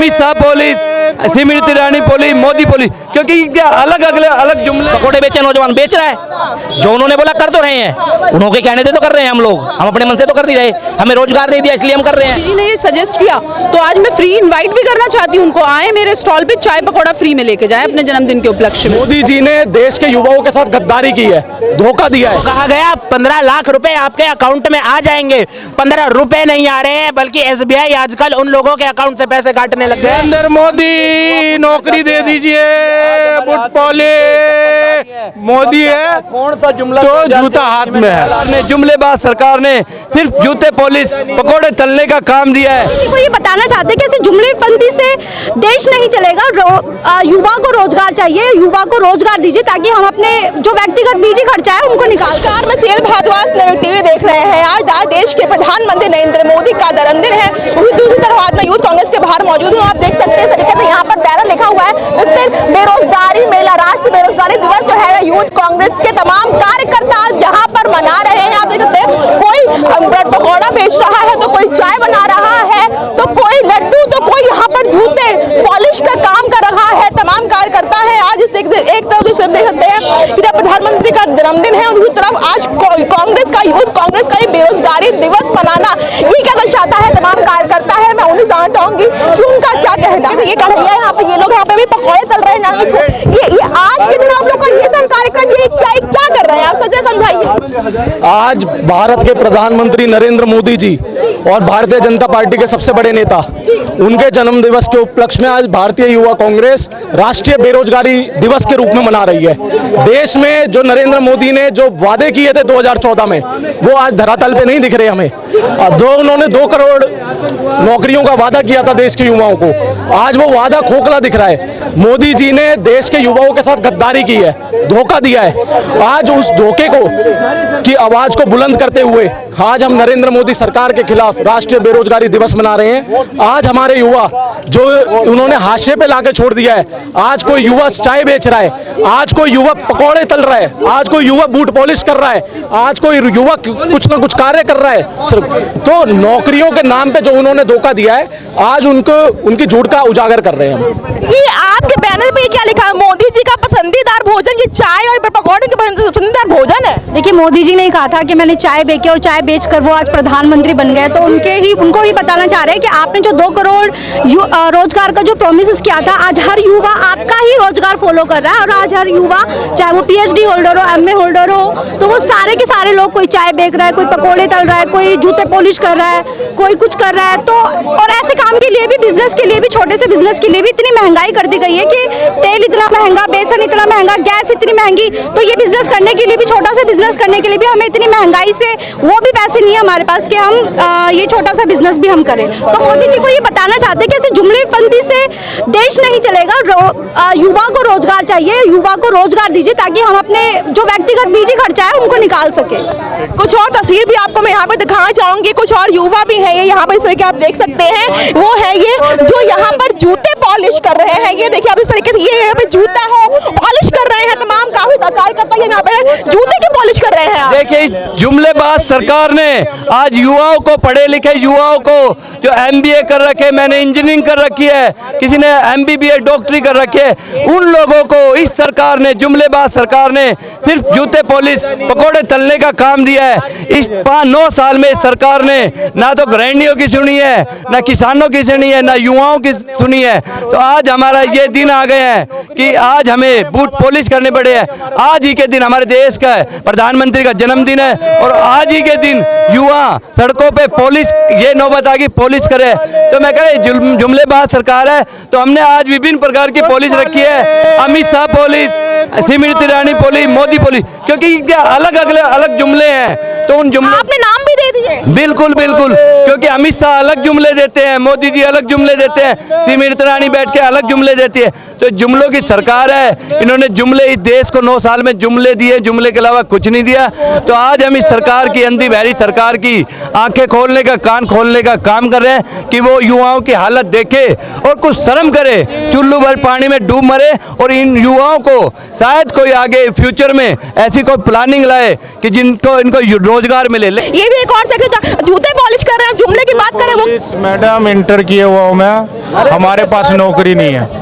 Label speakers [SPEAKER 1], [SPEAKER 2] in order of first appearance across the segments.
[SPEAKER 1] Amit Shah police, Smriti Irani police, Modi police, क्योंकि क्या अलग अलग जुमले।
[SPEAKER 2] पकोड़े बेचे नौजवान बेच रहा है, जो उन्होंने बोला कर तो रहे हैं, उन्होंने कहने दे तो कर रहे हैं हम लोग, हम अपने मन से तो कर नहीं रहे, हमें रोजगार नहीं दिया इसलिए हम कर रहे हैं।
[SPEAKER 3] जी ने ये सजेस्ट किया तो आज मैं फ्री इनवाइट भी करना चाहती हूँ उनको, आए मेरे स्टॉल पे चाय पकौड़ा फ्री में लेके जाए अपने जन्मदिन के उपलक्ष्य में।
[SPEAKER 4] मोदी जी ने देश के युवाओं के साथ गद्दारी की है, धोखा दिया है।
[SPEAKER 5] कहा गया 15 लाख रुपए आपके अकाउंट में आ जाएंगे, 15 रुपए नहीं आ रहे हैं, बल्कि एसबीआई आजकल उन लोगों के अकाउंट से पैसे काटने लग गए।
[SPEAKER 6] नरेंद्र मोदी नौकरी दे दीजिए, मोदी है
[SPEAKER 1] कौन सा जुमला
[SPEAKER 6] तो जूता हाथ में है।
[SPEAKER 1] जुमलेबाज सरकार ने सिर्फ जूते पॉलिश पकोड़े तलने का काम दिया है।
[SPEAKER 7] किसी को ये बताना चाहते हैं कि ऐसे जुमलेबंदी से देश नहीं चलेगा, युवा को रोजगार चाहिए, युवा को रोजगार दीजिए ताकि हम अपने जो व्यक्तिगत निजी खर्चा है उनको निकाल।
[SPEAKER 8] नमस्कार, मैं सेल भारद्वाज टीवी देख रहे हैं। आज देश के प्रधानमंत्री नरेंद्र मोदी का जन्मदिन है। दूसरी तरफ आज मैं यूथ कांग्रेस के बाहर मौजूद हूँ। आप देख सकते हैं तरीके से यहाँ पर बैनर लिखा हुआ है, इस पर बेरोजगारी मेला, राष्ट्रीय बेरोजगारी दिवस जो है यूथ कांग्रेस के तमाम कार्यकर्ता आज यहाँ पर मना रहे हैं। आप देख सकते हैं कोई ब्रेड पकौड़ा बेच रहा है, तो कोई चाय बना रहा है, तो कोई लड्डू, तो कोई यहाँ पर जूते पॉलिश का काम कर रहा है। तमाम कार्यकर्ता है आज इस एक तरफ सिर्फ देख सकते हैं कि जब प्रधानमंत्री का जन्मदिन है और दूसरी तरफ आज कांग्रेस का यूथ कांग्रेस का बेरोजगारी दिवस मनाना, ये क्या दर्शाता है? तमाम कार्यकर्ता है, मैं उन्हें जानना चाहूंगी कि उनका क्या कहना है। ये कढ़ैया यहाँ पे, ये लोग यहाँ पे भी पकौड़े तल रहे हैं। ये आज के दिन आप लोग का ये सब कार्यक्रम ये क्या कर रहे हैं? आप सच समझाइए।
[SPEAKER 4] आज भारत के प्रधानमंत्री नरेंद्र मोदी जी और भारतीय जनता पार्टी के सबसे बड़े नेता, उनके जन्म दिवस के उपलक्ष्य में आज भारतीय युवा कांग्रेस राष्ट्रीय बेरोजगारी दिवस के रूप में मना रही है। देश में जो नरेंद्र मोदी ने जो वादे किए थे 2014 में, वो आज धरातल पे नहीं दिख रहे हमें। उन्होंने 2 करोड़ नौकरियों का वादा किया था देश के युवाओं को, आज वो वादा खोखला दिख रहा है। मोदी जी ने देश के युवाओं के साथ गद्दारी की है, धोखा दिया है। आज उस धोखे को की आवाज को बुलंद करते हुए आज हम नरेंद्र मोदी सरकार के खिलाफ राष्ट्रीय बेरोजगारी दिवस मना रहे हैं। आज हमारे युवा जो उन्होंने हाशिए पे लाके छोड़ दिया है, आज कोई युवा चाय बेच रहा है, आज कोई युवा पकौड़े तल रहा है, आज कोई युवा बूट पॉलिश कर रहा है, आज कोई युवा कुछ ना कुछ कार्य कर रहा है सिर्फ। तो नौकरियों के नाम पे जो उन्होंने धोखा दिया है, आज उनकी झूठ का उजागर कर रहे हैं हम।
[SPEAKER 8] ये आपके बैनर पे क्या लिखा है? मोदी जी का पसंदीदार भोजन ये चाय और पकौड़े के पसंदीदार भोजन है।
[SPEAKER 7] देखिए, मोदी जी ने कहा था कि मैंने चाय बेची और चाय बेचकर वो आज प्रधानमंत्री बन गए, तो उनको ही बताना चाह रहे हैं कि आपने जो 2 करोड़ रोजगार का जो प्रोमिस किया था, आज हर युवा आपका ही रोजगार फॉलो कर रहा है। और आज हर युवा, चाहे वो PhD होल्डर हो, MA होल्डर हो, तो वो सारे के सारे लोग, कोई चाय बेच रहा है, कोई पकौड़े तल रहा है, कोई जूते पॉलिश कर रहा है, कोई कुछ कर रहा है। तो और ऐसे काम के लिए भी, बिजनेस के लिए भी, छोटे से बिजनेस के लिए भी इतनी महंगाई कर दी गई है कि तेल इतना महंगा, बेसन इतना महंगा, गैस इतनी महंगी, तो ये बिजनेस करने के लिए भी, छोटा सा बिजनेस करने के लिए भी हमें इतनी महंगाई से वो भी पैसे नहीं है हमारे पास कि हम ये छोटा सा बिजनेस भी हम करें। तो मोदी जी को ये बताना चाहते हैं कि ऐसे जुमलेबंदी से देश नहीं चलेगा, युवा को रोजगार चाहिए, युवा को रोजगार दीजिए ताकि हम अपने जो व्यक्तिगत निजी खर्चा है उनको निकाल सके।
[SPEAKER 8] कुछ और तस्वीर भी आपको मैं यहाँ पे दिखाना चाहूंगी। कुछ और युवा भी हैं, ये यहाँ पे इस तरीके आप देख सकते हैं, वो है ये जो यहाँ पर जूते पॉलिश कर रहे हैं। ये देखिए आप इस तरीके से, ये यहाँ पे जूता है, पॉलिश कर रहे हैं। तमाम काफी कार्यकर्ता यहाँ पे जूते की पॉलिश कर रहे हैं।
[SPEAKER 1] देखिए, जुमलेबाज सरकार ने आज युवाओं को, पढ़े लिखे युवाओं को जो MBA कर रखे, मैंने इंजीनियरिंग कर रखी है, किसी ने MBBA डॉक्टरी कर रखी है, उन लोगों को इस सरकार ने, जुमलेबाज सरकार ने सिर्फ जूते पॉलिश पकोड़े तलने का काम दिया है। इस 9 साल में इस सरकार ने ना तो गृहिणियों की सुनी है, ना किसानों की सुनी है, ना युवाओं की सुनी है। तो आज हमारा ये दिन आ गए हैं कि आज हमें बूट पॉलिश करने पड़े हैं। आज ही के दिन हमारे देश का प्रधानमंत्री का जन्मदिन है और आज ही के दिन युवा सड़कों पे पॉलिश, ये नौबत आ गई पॉलिश करे। तो मैं कह रही जुमलेबाज सरकार है, तो हमने आज विभिन्न प्रकार की पॉलिश रखी है, Amit Shah police, Smriti Irani police, Modi police, क्योंकि क्या अलग जुमले हैं। तो उन जुमले
[SPEAKER 8] आपने नाम भी दे दिए।
[SPEAKER 1] बिल्कुल बिल्कुल, क्योंकि अमित शाह अलग जुमले देते हैं, मोदी जी अलग जुमले देते हैं, स्मृति ईरानी बैठ के अलग जुमले देती है। तो जुमलों की सरकार है, इन्होंने जुमले, इस देश को 9 साल में जुमले दिए, जुमले के अलावा कुछ नहीं दिया। तो आज हम इस सरकार की, अंधी बहरी सरकार की आंखें खोलने का, कान खोलने का काम कर रहे हैं कि वो युवाओं की हालत देखे और कुछ शर्म करे, चुल्लू भर पानी में डूब मरे। और इन युवाओं को शायद कोई आगे फ्यूचर में ऐसी कोई प्लानिंग लाए कि इनको रोजगार मिले।
[SPEAKER 8] ये भी एक और जूते पॉलिश कर रहे हैं जुमले की बात करें वो
[SPEAKER 6] मैडम इंटर किए हुआ हूँ मैं, हमारे पास नौकरी नहीं है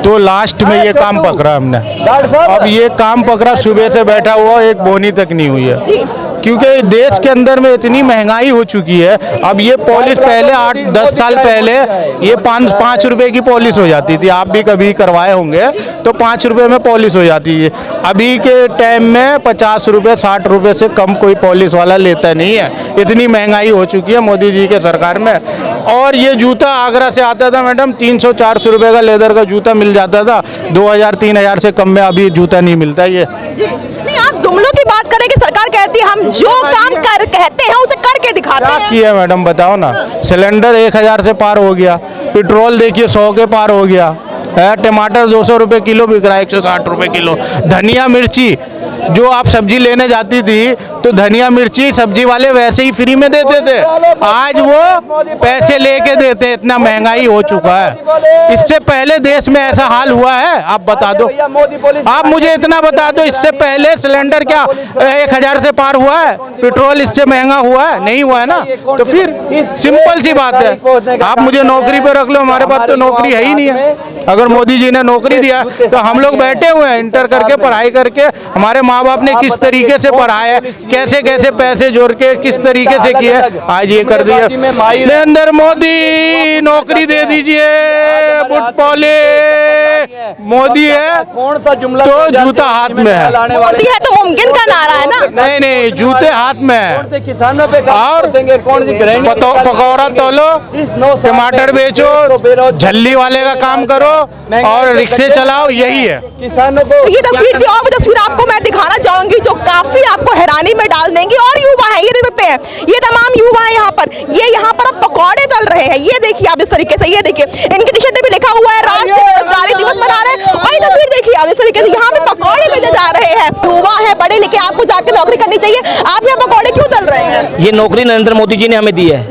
[SPEAKER 6] तो लास्ट में ये काम पकड़ा हमने। अब ये काम पकड़ा, सुबह से बैठा हुआ, एक बोनी तक नहीं हुई है क्योंकि देश के अंदर में इतनी महंगाई हो चुकी है। अब ये पॉलिश पहले 8-10 साल पहले ये 5 रुपए की पॉलिश हो जाती थी, आप भी कभी करवाए होंगे तो 5 रुपए में पॉलिश हो जाती है। अभी के टाइम में 50 रुपए 60 रुपए से कम कोई पॉलिश वाला लेता नहीं है, इतनी महंगाई हो चुकी है मोदी जी के सरकार में। और ये जूता आगरा से आता था मैडम, 300-400 रुपए का लेदर का जूता मिल जाता था, 2000-3000 से कम में अभी जूता नहीं मिलता ये।
[SPEAKER 8] नहीं, आप जुमलों की बात करें कि सरकार कहती है हम जो काम कर कहते हैं उसे करके दिखाते
[SPEAKER 6] क्या
[SPEAKER 8] हैं।
[SPEAKER 6] किया मैडम बताओ ना, सिलेंडर 1000 से पार हो गया, पेट्रोल देखिए 100 के पार हो गया है, टमाटर 200 रुपए किलो बिक रहा है, 160 रुपए किलो। धनिया मिर्ची जो आप सब्जी लेने जाती थी तो धनिया मिर्ची सब्जी वाले वैसे ही फ्री में देते थे, आज वो पैसे लेके देते हैं, इतना महंगाई हो चुका है। इससे पहले देश में ऐसा हाल हुआ है? आप बता दो, आप मुझे इतना बता दो, इससे पहले सिलेंडर क्या 1000 से पार हुआ है? पेट्रोल इससे महंगा हुआ है? नहीं हुआ है ना। तो फिर सिंपल सी बात है, आप मुझे नौकरी पे रख लो, हमारे पास तो नौकरी है ही नहीं है। अगर मोदी जी ने नौकरी दिया तो हम लोग बैठे हुए हैं इंटर करके, पढ़ाई करके, हमारे माँ बाप ने किस तरीके से पढ़ाया, कैसे कैसे पैसे जोड़ के किस तरीके से किया, आज ये कर दिया। नरेंद्र मोदी नौकरी दे दीजिए, बुट पॉले मोदी है
[SPEAKER 1] कौन सा जुमला
[SPEAKER 6] तो जूता हाथ में है,
[SPEAKER 8] मोदी है तो मुमकिन का नारा है ना।
[SPEAKER 6] नहीं नहीं, जूते हाथ में है।
[SPEAKER 1] किसानों पे
[SPEAKER 6] और
[SPEAKER 1] कौन सी
[SPEAKER 6] पकौड़ा तोलो, टमाटर बेचो, झल्ली वाले का काम करो और रिक्शे चलाओ, यही है।
[SPEAKER 1] किसानों को
[SPEAKER 8] ये तस्वीर थी, और तस्वीर आपको मैं दिखाना चाहूंगी जो काफी आपको हैरानी में डाल देंगी। और युवा हैं, ये देख सकते हैं, ये तमाम युवा हैं यहाँ पर, ये यहाँ पर अब पकौड़े तल रहे हैं। ये देखिए आप इस तरीके से, ये देखिए इनकी टी शर्ट पे भी लिखा हुआ है राष्ट्रीय बेरोजगारी दिवस मना रहे हैं। और ये तस्वीर देखिए आप इस तरीके से, यहाँ पे पकौड़े बेचे जा रहे हैं। युवा है, पढ़े लिखे, आपको जाकर नौकरी करनी चाहिए, आप यहाँ पकौड़े क्यों तल रहे हैं?
[SPEAKER 2] ये नौकरी नरेंद्र मोदी जी ने हमें दी है।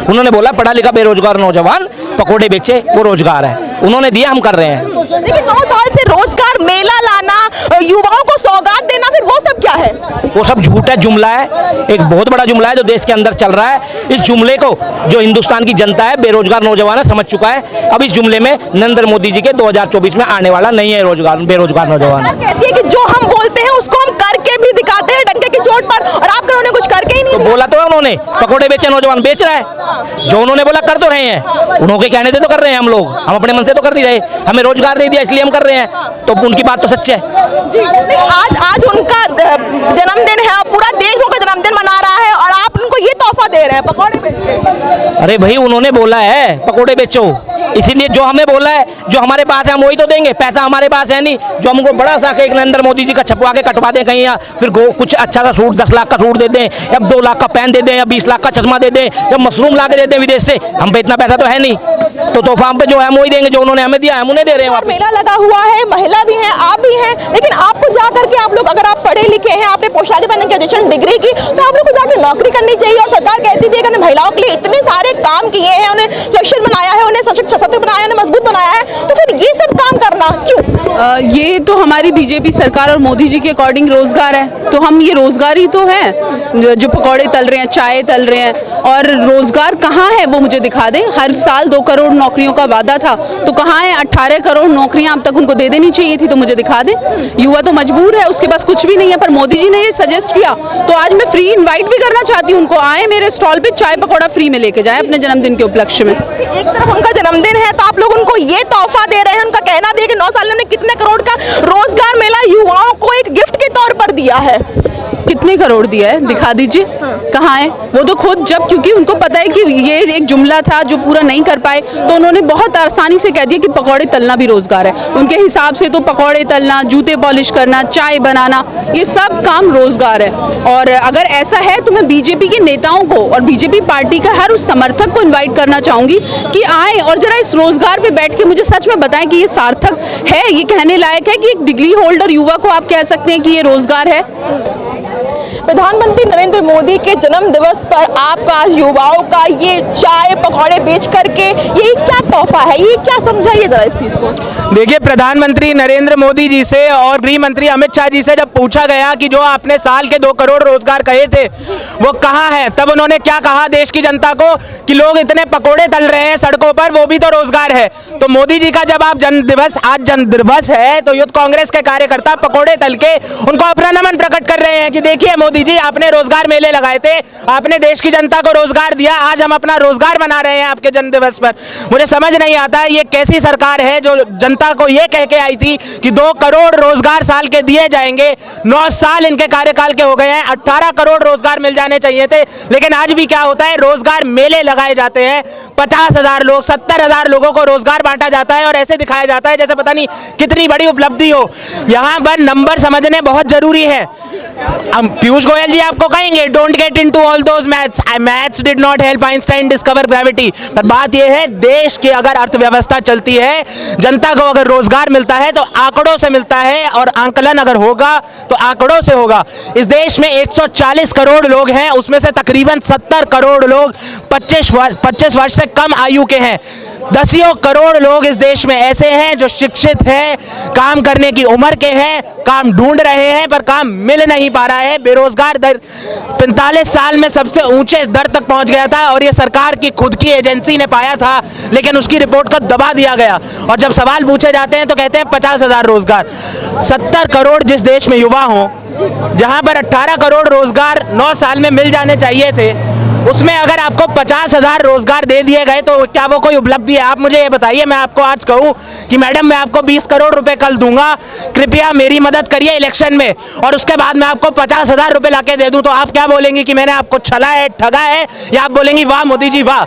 [SPEAKER 2] उन्होंने बोला पढ़ा लिखा बेरोजगार नौजवान पकोड़े बेचे, वो रोजगार है, उन्होंने दिया, हम कर रहे हैं।
[SPEAKER 8] लेकिन 9 साल से रोजगार मेला लाना, युवाओं को सौगात देना, फिर वो सब क्या है?
[SPEAKER 2] वो सब झूठ है, जुमला है, एक बहुत बड़ा जुमला है जो देश के अंदर चल रहा है। इस जुमले को जो हिंदुस्तान की जनता है, बेरोजगार नौजवान है, समझ चुका है। अब इस जुमले में नरेंद्र मोदी जी के 2024 में आने वाला नहीं है रोजगार, बेरोजगार नौजवान।
[SPEAKER 8] कहती है कि जो हम बोलते हैं उसको हम करके भी दिखाते हैं डंके की चोट पर, और आप उन्होंने कुछ करके ही नहीं
[SPEAKER 2] तो बोला तो है उन्होंने, पकोड़े बेचे नौजवान बेच रहा है, जो उन्होंने बोला कर तो रहे हैं, उन्होंने कहने से तो कर रहे हैं हम लोग, हम अपने मन से तो कर नहीं रहे। हमें रोजगार नहीं दिया इसलिए हम कर रहे हैं, तो उनकी बात तो सच है।
[SPEAKER 8] आज उनका जन्मदिन है, पूरा देश उनका जन्मदिन मना रहा है, और आप उनको ये तोहफा दे रहे हैं पकौड़े बेच के।
[SPEAKER 2] अरे भाई उन्होंने बोला है पकोड़े बेचो, इसीलिए जो हमें बोला है, जो हमारे पास है हम वही तो देंगे। पैसा हमारे पास है नहीं, जो हमको बड़ा सा एक नरेंद्र मोदी जी का छपवा के कटवा दें कहीं, या फिर कुछ अच्छा सा सूट 10 लाख का सूट दे दें, या 2 लाख का पेन दे दें, या 20 लाख का चश्मा दे दें, या मशरूम ला के दे दें विदेश से, हम पे इतना पैसा तो है नहीं। तो तोहफा हम पे जो है हम वही देंगे, जो उन्होंने हमें दिया हम उन्हें दे रहे हैं।
[SPEAKER 8] मेला लगा हुआ है, महिला भी हैं, आप भी हैं, लेकिन आपको जा करके आप लोग, अगर आप पढ़े लिखे हैं, आपने पोशाक पहन के ग्रेजुएशन डिग्री की, तो आप लोग को जाकर नौकरी करनी चाहिए। और सरकार कहती भी है कि महिलाओं के लिए इतने सारे काम किए हैं, उन्हें सुरक्षित बनाया है, उन्हें सशक्त बनाया है, उन्हें मजबूत बनाया है, तो फिर ये सब काम करना क्यों?
[SPEAKER 3] ये तो हमारी बीजेपी सरकार और मोदी जी के अकॉर्डिंग रोजगार है, तो हम ये रोजगार ही तो है। जो पकौड़े तल रहे हैं, चाय तल रहे हैं, और रोजगार कहाँ है वो मुझे दिखा दें। हर साल 2 करोड़ नौकरियों का वादा था, तो कहाँ है? 18 करोड़ नौकरियां अब तक उनको दे देनी चाहिए थी, तो मुझे दिखा दें। युवा तो मजबूर है, उसके पास कुछ भी नहीं है, पर मोदी जी ने ये सजेस्ट किया, तो आज मैं फ्री इनवाइट भी करना चाहती हूँ उनको, आए मेरे स्टॉल पे चाय पकौड़ा फ्री में लेके जाए अपने जन्मदिन के उपलक्ष्य में।
[SPEAKER 8] एक तरफ उनका जन्मदिन है, तो आप लोग उनको ये तोहफा दे रहे हैं। उनका कहना भी है कि 9 साल में कितने करोड़ का रोजगार मेला युवाओं को एक गिफ्ट के तौर पर दिया है।
[SPEAKER 3] कितने करोड़ दिया है, दिखा दीजिए कहाँ है वो। तो खुद जब, क्योंकि उनको पता है कि ये एक जुमला था जो पूरा नहीं कर पाए, तो उन्होंने बहुत आसानी से कह दिया कि पकौड़े तलना भी रोजगार है। उनके हिसाब से तो पकौड़े तलना, जूते पॉलिश करना, चाय बनाना, ये सब काम रोजगार है। और अगर ऐसा है तो मैं बीजेपी के नेताओं को और बीजेपी पार्टी का हर उस समर्थक को इन्वाइट करना चाहूँगी कि आए और जरा इस रोजगार पर बैठ के मुझे सच में बताएं कि ये सार्थक है, ये कहने लायक है कि एक डिग्री होल्डर युवा को आप कह सकते हैं कि ये रोजगार है।
[SPEAKER 8] प्रधानमंत्री नरेंद्र मोदी के जन्म दिवस पर आपका युवाओं का ये चाय पकौड़े बेच करके ये क्या तोहफा है, ये क्या समझाइए जरा इस चीज को।
[SPEAKER 5] देखिए, प्रधानमंत्री नरेंद्र मोदी जी से और गृह मंत्री अमित शाह जी से जब पूछा गया कि जो आपने साल के 2 करोड़ रोजगार कहे थे वो कहाँ है, तब उन्होंने क्या कहा देश की जनता को कि लोग इतने पकोड़े तल रहे हैं सड़कों पर, वो भी तो रोजगार है। तो मोदी जी का जब आप आज जन्मदिवस है तो यूथ कांग्रेस के कार्यकर्ता पकोड़े तल के उनको अपना नमन प्रकट कर रहे हैं कि देखिए मोदी जी, आपने रोजगार मेले लगाए थे, आपने देश की जनता को रोजगार दिया, आज हम अपना रोजगार मना रहे हैं आपके जन्मदिवस पर। मुझे समझ नहीं आता ये कैसी सरकार है जो जनता को ये कह के आई थी कि 2 करोड़ रोजगार साल के दिए जाएंगे। 9 साल इनके कार्यकाल के हो गए हैं, 18 करोड़ रोजगार मिल जाने चाहिए थे, लेकिन आज भी क्या होता है, रोजगार मेले लगाए जाते हैं, 50,000 लोग 70,000 लोगों को रोजगार बांटा जाता है और ऐसे दिखाया जाता है जैसे पता नहीं कितनी बड़ी उपलब्धि हो। यहाँ पर नंबर समझने बहुत जरूरी है। पीयूष गोयल जी आपको कहेंगे don't get into all those maths did not help Einstein discover gravity, पर बात यह है देश की अगर अर्थव्यवस्था चलती है, जनता को अगर रोजगार मिलता है तो आंकड़ों से मिलता है, और आंकलन अगर होगा तो आंकड़ों से होगा। इस देश में 140 करोड़ लोग हैं, उसमें से तकरीबन 70 करोड़ लोग 25 वर्ष से कम आयु के हैं। 10 करोड़ लोग इस देश में ऐसे हैं जो शिक्षित हैं, काम करने की उम्र के हैं, काम ढूंढ रहे हैं पर काम मिल नहीं पा रहा है। बेरोजगार दर 45 साल में सबसे ऊंचे दर तक पहुंच गया था और ये सरकार की खुद की एजेंसी ने पाया था, लेकिन उसकी रिपोर्ट को दबा दिया गया। और जब सवाल पूछे जाते हैं तो कहते हैं 50,000 रोजगार। 70 करोड़ जिस देश में युवा हों, जहां पर 18 करोड़ रोजगार 9 साल में मिल जाने चाहिए थे, उसमें अगर आपको 50,000 रोजगार दे दिए गए तो क्या वो कोई उपलब्धि है? आप मुझे ये बताइए, मैं आपको आज कहूँ कि मैडम मैं आपको 20 करोड़ रुपए कल दूंगा, कृपया मेरी मदद करिए इलेक्शन में, और उसके बाद मैं आपको 50,000 रुपए लाके दे दूं, तो आप क्या बोलेंगी कि मैंने आपको छला है, ठगा है, या आप बोलेंगी वाह मोदी जी वाह?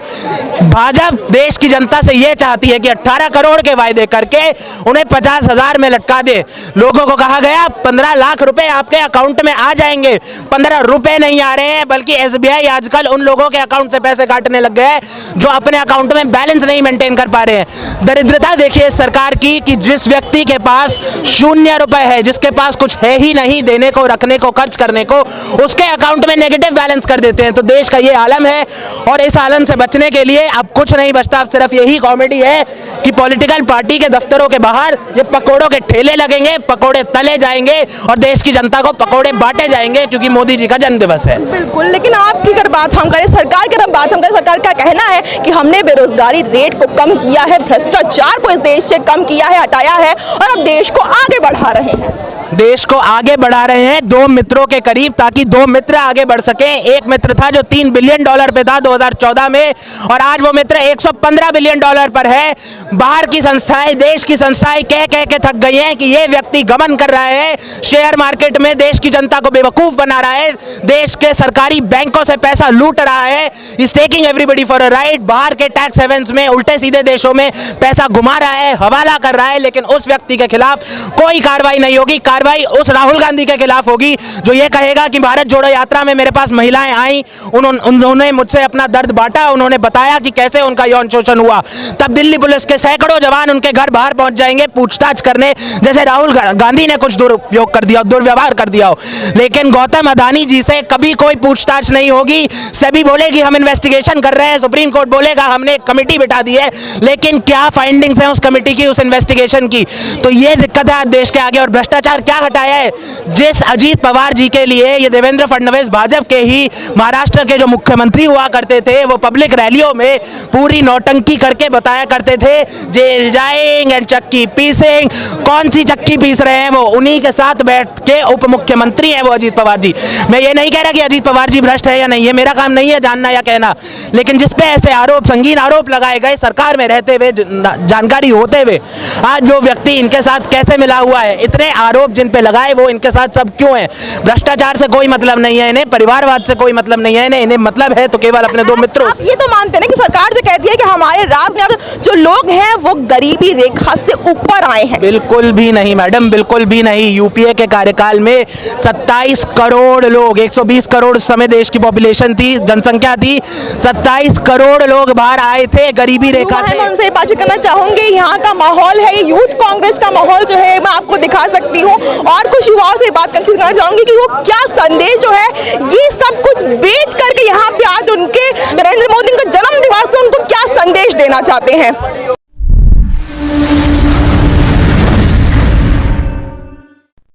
[SPEAKER 5] भाजपा देश की जनता से ये चाहती है कि 18 करोड़ के वायदे करके उन्हें 50,000 में लटका दे। लोगों को कहा गया 15 लाख रुपए आपके अकाउंट में आ जाएंगे, 15 रुपए नहीं आ रहे हैं, बल्कि SBI आजकल उन लोगों के अकाउंट से पैसे काटने लग गए हैं जो अपने अकाउंट में बैलेंस नहीं मेंटेन कर पा रहे हैं। दरिद्रता देखिए सरकार की कि जिस व्यक्ति के पास 0 रुपए है, जिसके पास कुछ है ही नहीं देने को, रखने को, खर्च करने को, उसके अकाउंट में नेगेटिव बैलेंस कर देते हैं। तो देश का ये आलम है, और इस आलम से बचने के लिए अब कुछ नहीं बचता, अब सिर्फ यही कॉमेडी है कि पॉलिटिकल पार्टी के दफ्तरों के बाहर ये पकोड़ों के ठेले लगेंगे, पकोड़े तले जाएंगे और देश की जनता को पकोड़े बांटे जाएंगे, क्योंकि मोदी जी का जन्मदिवस है।
[SPEAKER 8] बिल्कुल, लेकिन आपकी अगर बात हम करें, सरकार की अगर बात हम करें, सरकार का कहना है कि हमने बेरोजगारी रेट को कम किया है, भ्रष्टाचार को इस देश से कम किया है, हटाया है, और अब देश को आगे बढ़ा रहे हैं।
[SPEAKER 5] देश को आगे बढ़ा रहे हैं 2 मित्रों के करीब, ताकि 2 मित्र आगे बढ़ सके। एक मित्र था जो $3 बिलियन पे था 2014 में, और आज वो मित्र $115 बिलियन पर है। बाहर की संस्थाएं, देश की संस्थाएं कह कह के थक गई हैं कि ये व्यक्ति गमन कर रहा है, शेयर मार्केट में देश की जनता को बेवकूफ बना रहा है, देश के सरकारी बैंकों से पैसा लूट रहा है, is taking everybody for a ride, बाहर के टैक्स हेवेंस में, उल्टे सीधे देशों में पैसा घुमा रहा है, हवाला कर रहा है। लेकिन उस व्यक्ति के खिलाफ कोई कार्रवाई नहीं होगी। कार्रवाई उस राहुल गांधी के खिलाफ होगी जो ये कहेगा कि भारत जोड़ो यात्रा में मेरे पास महिलाएं आई, उन्होंने मुझसे अपना दर्द बांटा, उन्होंने बताया कि कैसे उनका यौन शोषण हुआ, तब दिल्ली पुलिस के सैकड़ों जवान उनके घर बाहर पहुंच जाएंगे पूछताछ करने, जैसे राहुल गांधी ने कुछ दुरुपयोग कर दिया, दुर्व्यवहार कर दिया हो। लेकिन गौतम अदानी जी से कभी कोई पूछताछ नहीं होगी। सेबी बोलेगी हम इन्वेस्टिगेशन कर रहे हैं, सुप्रीम कोर्ट बोलेगा हमने कमेटी बिठा दी है, लेकिन क्या फाइंडिंग्स हैं उस कमेटी की, उस इन्वेस्टिगेशन की? तो ये दिक्कत है देश के आगे। और भ्रष्टाचार क्या हटाया है? जिस अजीत पवार जी के लिए ये देवेंद्र फडणवीस भाजपा के ही महाराष्ट्र के जो मुख्यमंत्री हुआ करते थे, वो पब्लिक रैलियों में पूरी नौटंकी करके बताया करते थे जेल जाएंगे, चक्की पीसेंगे। कौन सी चक्की पीस रहे हैं वो? उन्हीं के साथ बैठ के उप मुख्यमंत्री हैं वो अजीत पवार जी। मैं ये नहीं कह रहा कि अजीत पवार जी भ्रष्ट है या नहीं है, मेरा काम नहीं है जानना या कहना, लेकिन जिसपे ऐसे आरोप, संगीन आरोप लगाए गए सरकार में रहते हुए, जानकारी होते हुए, आज जो व्यक्ति इनके साथ कैसे मिला हुआ है, इतने आरोप जिन पे लगाए वो इनके साथ सब क्यों है? भ्रष्टाचार से कोई मतलब नहीं है इन्हें, परिवारवाद से कोई मतलब नहीं है इन्हें मतलब है तो केवल अपने 2 मित्रों से।
[SPEAKER 8] ये तो मानते हैं कि सरकार जो कहती है कि हमारे राज्य में अब जो लोग हैं वो गरीबी रेखा से ऊपर आए हैं।
[SPEAKER 5] बिल्कुल भी नहीं मैडम, बिल्कुल भी नहीं। यूपीए के कार्यकाल में 27 करोड़ लोग, 120 करोड़ उस समय देश की पॉपुलेशन थी, जनसंख्या थी, 27 करोड़ लोग बाहर आए थे गरीबी रेखा से।
[SPEAKER 8] मैं उनसे बातचीत करना चाहूंगी। यहाँ का माहौल है, ये यूथ कांग्रेस का माहौल जो है मैं आपको दिखा सकती हूँ, और कुछ युवाओं से बात करना चाहूंगी कि वो क्या संदेश जो है ये सब कुछ बेच करके यहाँ पे आज उनके नरेंद्र मोदी का जन्म दिवस पे उनको क्या संदेश देना चाहते हैं।